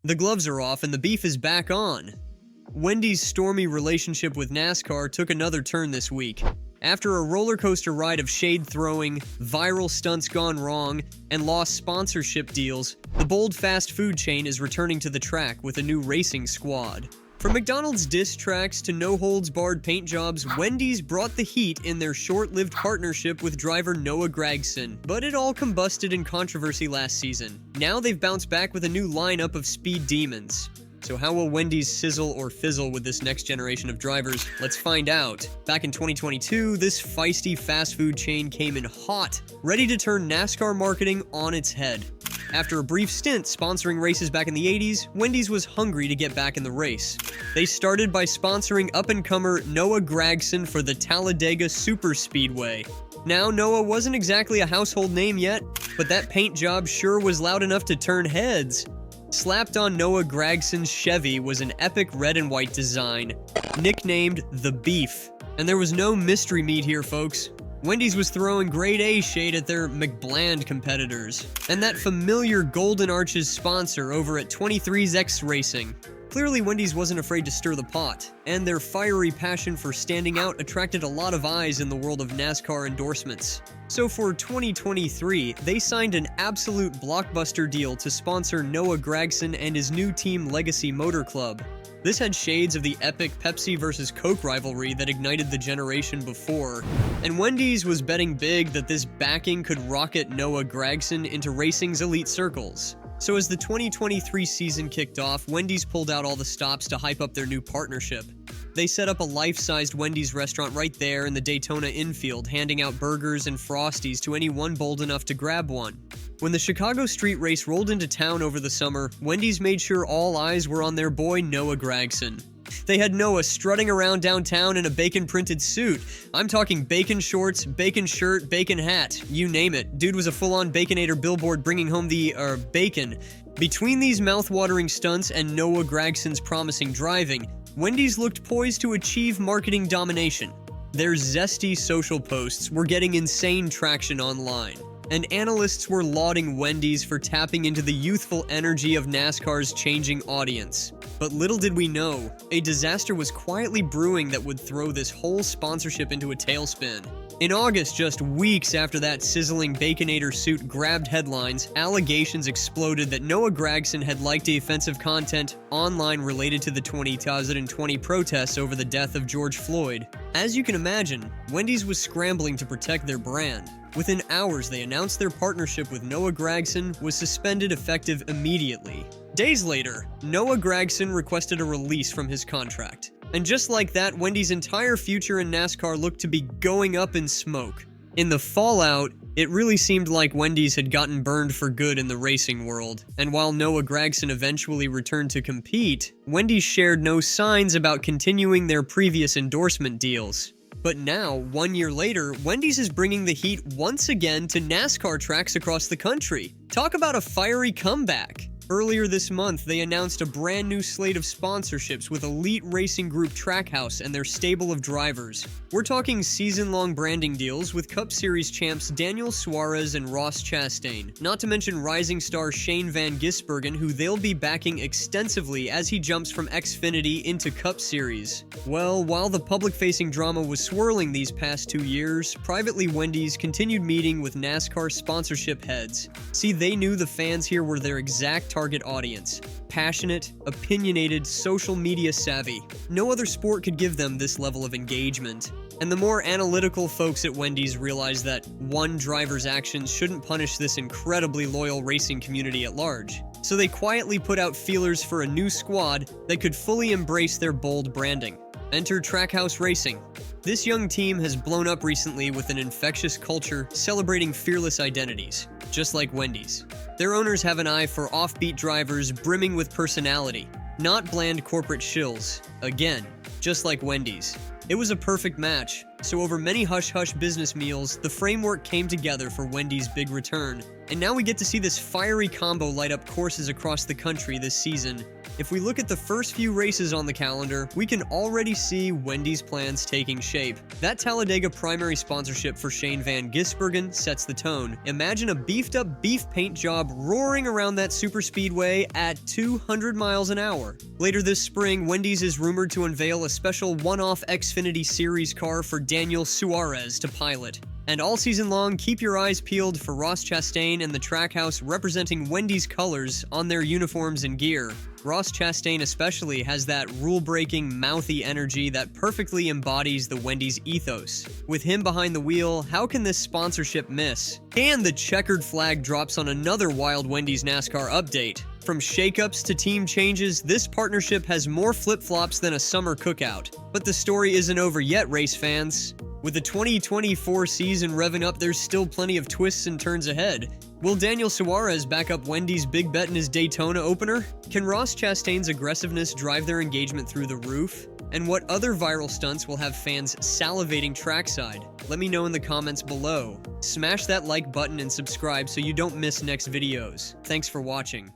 The gloves are off and the beef is back on. Wendys' stormy relationship with NASCAR took another turn this week. After a roller coaster ride of shade throwing, viral stunts gone wrong, and lost sponsorship deals, the bold fast food chain is returning to the track with a new racing squad. From McDonald's diss tracks to no-holds-barred paint jobs, Wendys brought the heat in their short-lived partnership with driver Noah Gragson, but it all combusted in controversy last season. Now they've bounced back with a new lineup of speed demons. So how will Wendys sizzle or fizzle with this next generation of drivers? Let's find out. Back in 2022, this feisty fast food chain came in hot, ready to turn NASCAR marketing on its head. After a brief stint sponsoring races back in the 80s, Wendys was hungry to get back in the race. They started by sponsoring up-and-comer Noah Gragson for the Talladega Superspeedway. Now, Noah wasn't exactly a household name yet, but that paint job sure was loud enough to turn heads. Slapped on Noah Gragson's Chevy was an epic red and white design, nicknamed The Beef. And there was no mystery meat here, folks. Wendys was throwing grade A shade at their McBland competitors, and that familiar Golden Arches sponsor over at 23X Racing. Clearly, Wendys wasn't afraid to stir the pot, and their fiery passion for standing out attracted a lot of eyes in the world of NASCAR endorsements. So for 2023, they signed an absolute blockbuster deal to sponsor Noah Gragson and his new team Legacy Motor Club. This had shades of the epic Pepsi vs. Coke rivalry that ignited the generation before, and Wendys was betting big that this backing could rocket Noah Gragson into racing's elite circles. So as the 2023 season kicked off, Wendys pulled out all the stops to hype up their new partnership. They set up a life-sized Wendys restaurant right there in the Daytona infield, handing out burgers and Frosties to anyone bold enough to grab one. When the Chicago street race rolled into town over the summer, Wendys made sure all eyes were on their boy Noah Gragson. They had Noah strutting around downtown in a bacon-printed suit. I'm talking bacon shorts, bacon shirt, bacon hat, you name it. Dude was a full-on Baconator billboard bringing home the, bacon. Between these mouth-watering stunts and Noah Gragson's promising driving, Wendys looked poised to achieve marketing domination. Their zesty social posts were getting insane traction online, and analysts were lauding Wendys for tapping into the youthful energy of NASCAR's changing audience. But little did we know, a disaster was quietly brewing that would throw this whole sponsorship into a tailspin. In August, just weeks after that sizzling Baconator suit grabbed headlines, allegations exploded that Noah Gragson had liked offensive content online related to the 2020 protests over the death of George Floyd. As you can imagine, Wendys was scrambling to protect their brand. Within hours, they announced their partnership with Noah Gragson was suspended effective immediately. Days later, Noah Gragson requested a release from his contract. And just like that, Wendys' entire future in NASCAR looked to be going up in smoke. In the fallout, it really seemed like Wendys had gotten burned for good in the racing world, and while Noah Gragson eventually returned to compete, Wendys shared no signs about continuing their previous endorsement deals. But now, 1 year later, Wendys is bringing the heat once again to NASCAR tracks across the country. Talk about a fiery comeback! Earlier this month, they announced a brand new slate of sponsorships with elite racing group Trackhouse and their stable of drivers. We're talking season-long branding deals with Cup Series champs Daniel Suarez and Ross Chastain, not to mention rising star Shane Van Gisbergen, who they'll be backing extensively as he jumps from Xfinity into Cup Series. Well, while the public-facing drama was swirling these past 2 years, privately Wendys continued meeting with NASCAR sponsorship heads. See, they knew the fans here were their exact target audience. Passionate, opinionated, social media savvy. No other sport could give them this level of engagement. And the more analytical folks at Wendys realized that one driver's actions shouldn't punish this incredibly loyal racing community at large. So they quietly put out feelers for a new squad that could fully embrace their bold branding. Enter Trackhouse Racing. This young team has blown up recently with an infectious culture celebrating fearless identities, just like Wendys. Their owners have an eye for offbeat drivers brimming with personality, not bland corporate shills. Again, just like Wendys. It was a perfect match, so over many hush-hush business meals, the framework came together for Wendys' big return, and now we get to see this fiery combo light up courses across the country this season. If we look at the first few races on the calendar, we can already see Wendys' plans taking shape. That Talladega primary sponsorship for Shane Van Gisbergen sets the tone. Imagine a beefed-up beef paint job roaring around that superspeedway at 200 miles an hour. Later this spring, Wendys is rumored to unveil a special one-off Xfinity Series car for Daniel Suarez to pilot. And all season long, keep your eyes peeled for Ross Chastain and the Trackhouse representing Wendys' colors on their uniforms and gear. Ross Chastain especially has that rule-breaking, mouthy energy that perfectly embodies the Wendys ethos. With him behind the wheel, how can this sponsorship miss? And the checkered flag drops on another wild Wendys NASCAR update. From shakeups to team changes, this partnership has more flip-flops than a summer cookout. But the story isn't over yet, race fans. With the 2024 season revving up, there's still plenty of twists and turns ahead. Will Daniel Suarez back up Wendys' big bet in his Daytona opener? Can Ross Chastain's aggressiveness drive their engagement through the roof? And what other viral stunts will have fans salivating trackside? Let me know in the comments below. Smash that like button and subscribe so you don't miss next videos. Thanks for watching.